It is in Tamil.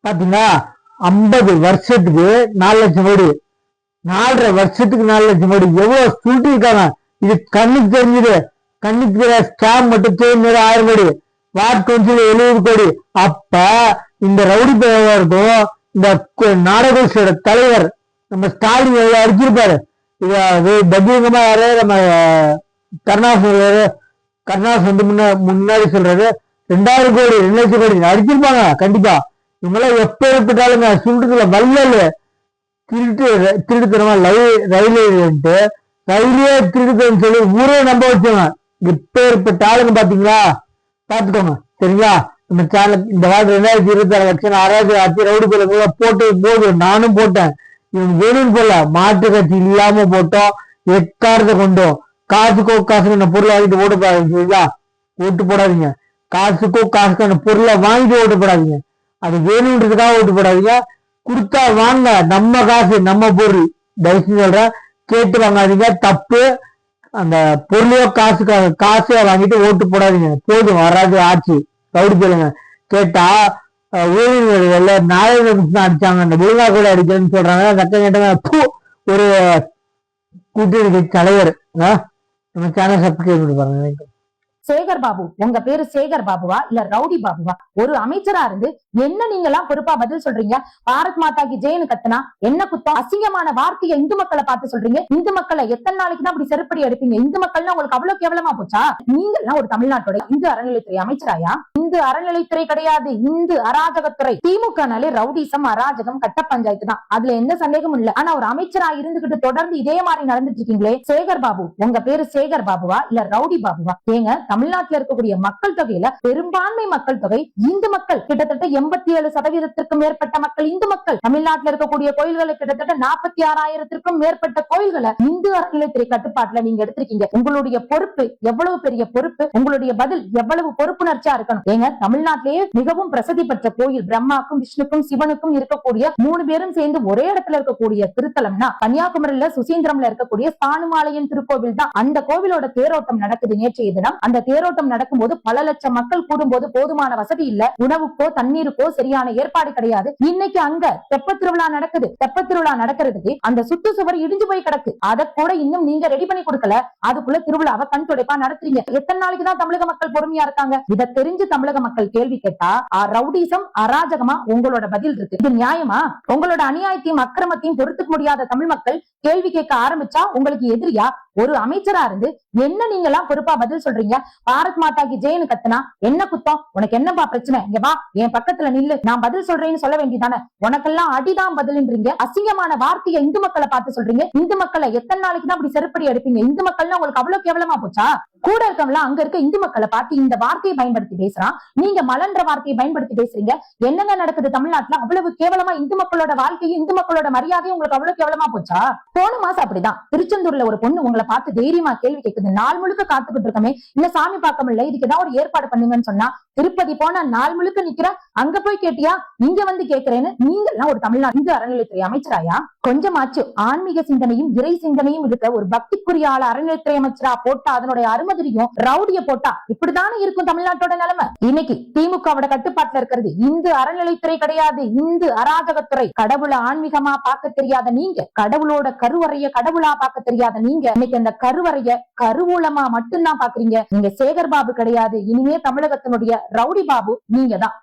பாத்தீங்களா? 50 வருஷத்துக்கு 4 லட்சம் கோடி, 4.5 வருஷத்துக்கு 4 லட்சம் கோடி, எவ்வளவு சுருட்டி இருக்காங்க. இது கண்ணுக்கு தெரிஞ்சது. கண்ணுக்கு ஸ்டாம்ப் மட்டும் தேர்ந்தது 1000 கோடி, வார்டு கவுன்சில் 70 கோடி. அப்ப இந்த ரவுடி பேருக்கும் இந்த நாடகோட தலைவர் நம்ம ஸ்டாலின் எவ்வளவு அடிச்சிருப்பாரு. இது பகிரங்கமா யாரு நம்ம கருணாஸ் வந்து முன்னாடி சொல்றாரு 2000 கோடி 2 லட்சம் கோடி அடிச்சிருப்பாங்க கண்டிப்பா. இவங்கெல்லாம் எப்ப ஏற்பட்டாலுங்க சுருட்டுல வல்லல் திருடுத்தனமா ரயில்வே திருடுத்தன்னு சொல்லி ஊரே நம்ப வச்சவங்க. எப்ப ஏற்பட்ட ஆளுங்க பாத்தீங்களா? பாத்துக்கோங்க சரிங்களா? நம்ம சேனல் இந்த வாரம் 2026 லட்சம் ஆராய்ச்சி ஆட்சி ரவுடி பேர போட்டு போது நானும் போட்டேன். இவங்க வேணும்னு போல மாற்று கட்சி இல்லாம போட்டோம். எக்காரத்தை கொண்டோம். காசுக்கோ காசுக்கான பொருளை வாங்கிட்டு ஓட்டு போடாதீங்க சரிங்களா? ஓட்டு போடாதீங்க. காசுக்கோ காசுக்கான பொருளை வாங்கிட்டு ஓட்டு போடாதீங்க. அது வேணும்ன்றதுக்காக ஓட்டு போடாதீங்க. கொடுத்தா வாங்க, நம்ம காசு நம்ம பொருள். தயவுசெய்து சொல்றேன், கேட்டு வாங்காதீங்க, தப்பு. அந்த பொருளையோ காசையோ வாங்கிட்டு ஓட்டு போடாதீங்க. போதும், வராது ஆட்சி. ரவுடி போடுங்க. கேட்டா ஊழல் நாயகம் அடிச்சாங்க, அந்த முருகா கூட அடிக்கிறேன்னு சொல்றாங்க. சட்டம் கேட்டாங்க. ஒரு கூட்டணி தலைவர் நம்ம சேனல் சப்ஸ்கிரைப் பண்ணி பாருங்க. சேகர் பாபு, உங்க பேரு சேகர் பாபுவா இல்ல ரவுடி பாபுவா? ஒரு அமைச்சரா இருந்து என்ன நீங்க எல்லாம் பொறுப்பா பதில் சொல்றீங்க? பாரத் மாதா கி ஜெயன்னு கத்துனா என்ன குத்தம்? அசிங்கமான வார்த்தையை இந்து மக்களை பார்த்து சொல்றீங்க. இந்து மக்களை எத்தனை நாளைக்கு தான் அப்படி செருப்படி எடுப்பீங்க? இந்து மக்கள்னா உங்களுக்கு அவ்வளவு கேவலமா போச்சா? நீங்க எல்லாம் ஒரு தமிழ்நாட்டோட இந்து அறநிலைத்துறை அமைச்சராயா? இந்து அறநிலைத்துறை கிடையாது, இந்து அராஜகத்துறை. திமுகனாலே ரவுடிசம், அராஜகம், கட்ட பஞ்சாயத்து தான். அதுல எந்த சந்தேகமும் இல்ல. ஆனா ஒரு அமைச்சரா இருந்துகிட்டு தொடர்ந்து இதே மாதிரி நடந்துட்டு இருக்கீங்களே. சேகர் பாபு, உங்க பேரு சேகர் பாபுவா இல்ல ரவுடி பாபுவா? ஏங்க, தமிழ்நாட்டில் இருக்கக்கூடிய மக்கள் தொகையில பெரும்பான்மை மக்கள் தொகை இந்து மக்கள். கிட்டத்தட்ட 87% மேற்பட்ட மக்கள் இந்து மக்கள். தமிழ்நாட்டில் இருக்கக்கூடிய கோயில்களை கிட்டத்தட்ட 46,000 மேற்பட்ட கோயில்களை இந்து அறநிலையத்துறை கட்டுப்பாட்டுல நீங்க எடுத்திருக்கீங்க. உங்களுடைய பொறுப்பு எவ்வளவு பெரிய பொறுப்பு, உங்களுடைய பதில் எவ்வளவு பொறுப்புணர்ச்சியா இருக்கணும். ஏங்க, தமிழ்நாட்டிலேயே மிகவும் பிரசித்தி பெற்ற கோயில், பிரம்மாக்கும் விஷ்ணுக்கும் சிவனுக்கும் இருக்கக்கூடிய 3 பேரும் சேர்ந்து ஒரே இடத்துல இருக்கக்கூடிய திருத்தலம்னா கன்னியாகுமரியில சுசீந்திரம்ல இருக்கக்கூடிய ஸ்தானுமாலயம் திருக்கோவில் தான். அந்த கோவிலோட தேரோட்டம் நடக்குது நேற்றைய தினம். அந்த தேரோட்டம் நடக்கும்போது பல லட்சம் மக்கள் கூடும்போது போதுமான வசதி இல்ல, உணவுக்கோ தண்ணீருக்கோ சரியான ஏற்பாடு கிடையாது. இன்னைக்கு அங்க தெப்ப திருவிழா நடக்குது. தெப்ப திருவிழா நடக்கிறதுக்கு அந்த சுத்து சுவர் இடிஞ்சு போய் கிடக்கு. அதை கூட இன்னும் நீங்க ரெடி பண்ணி கொடுக்கல. அதுக்குள்ள திருவிழாவை கண் துடைப்பா நடத்துறீங்க. எத்தனை நாளைக்கு தான் தமிழக மக்கள் பொறுமையா இருக்காங்க? இதை தெரிஞ்சு தமிழக மக்கள் கேள்வி கேட்டா ரவுடிசம், அராஜகமா உங்களோட பதில் இருக்கு. இது நியாயமா? உங்களோட அநியாயத்தையும் அக்கிரமத்தையும் பொறுத்துக்க முடியாத தமிழ் மக்கள் கேள்வி கேட்க ஆரம்பிச்சா உங்களுக்கு எதிரியா? ஒரு அமைச்சரா இருந்து என்ன நீங்க எல்லாம் பொறுப்பா பதில் சொல்றீங்க? பாரத் மாதா கி ஜெயன்னு கத்துனா என்ன குத்தம்? உனக்கு என்னப்பா பிரச்சனை? இங்க வா, என் பக்கத்துல நில்லு, நான் பதில் சொல்றேன்னு சொல்ல வேண்டியதானே? உனக்கெல்லாம் அடிதான் பதில்ன்றீங்க. அசிங்கமான வார்த்தையை இந்து மக்களை பார்த்து சொல்றீங்க. இந்து மக்களை எத்தனை நாளைக்கு தான் அப்படி செருப்படி எடுப்பீங்க? இந்து மக்கள்னா உங்களுக்கு அவ்வளவு கேவலமா போச்சா? கூட இருக்கவங்களா அங்க இருக்க இந்து மக்களை பார்த்து இந்த வார்த்தையை பயன்படுத்தி பேசுறான், நீங்க மலன்ற வார்த்தையை பயன்படுத்தி பேசுறீங்க. என்னங்க நடக்குது தமிழ்நாட்டுல? அவ்வளவு கேவலமா இந்து மக்களோட வாழ்க்கையும் இந்து மக்களோட மரியாதையும் உங்களுக்கு அவ்வளவு கேவலமா போச்சா? போன மாசம் அப்படிதான் திருச்செந்தூர்ல ஒரு பொண்ணு உங்களை பார்த்து தைரியமா கேள்வி கேக்குது. நாள் முழுக்க காத்துக்கிட்டு இருக்கமே, இன்னும் சாமி பார்க்க முடியல, இதுக்கு ஏதாவது ஒரு ஏற்பாடு பண்ணுங்கன்னு சொன்னா, திருப்பதி போனா நாள் முழுக்க நிக்கிற, அங்க போய் கேட்டியா, இங்க வந்து கேக்குறேன்னு. நீங்க எல்லாம் ஒரு தமிழ்நாடு இந்து அறநிலையத்துறை அமைச்சராயா? கொஞ்சமாச்சு ஆன்மீக சிந்தனையும் இறை சிந்தனையும் இருக்க ஒரு பக்திக்குரிய ஆள அறநிலையத்துறை அமைச்சரா போட்டா அதனுடைய அருமதியும் ரவுடிய போட்டா இப்படித்தானே இருக்கும் தமிழ்நாட்டோட நிலைமை. இன்னைக்கு திமுகவோட கட்டுப்பாட்டுல இருக்கிறது இந்து அறநிலையத்துறை கிடையாது, இந்து அராஜகத்துறை. கடவுளை ஆன்மீகமா பார்க்க தெரியாத நீங்க, கடவுளோட கருவறைய கடவுளா பார்க்க தெரியாத நீங்க, இன்னைக்கு அந்த கருவறைய கருவூலமா மட்டும்தான் பாக்குறீங்க. நீங்க சேகர் பாபு கிடையாது. இனிமே தமிழகத்தினுடைய ரவுடி பாபு நீங்க தான்.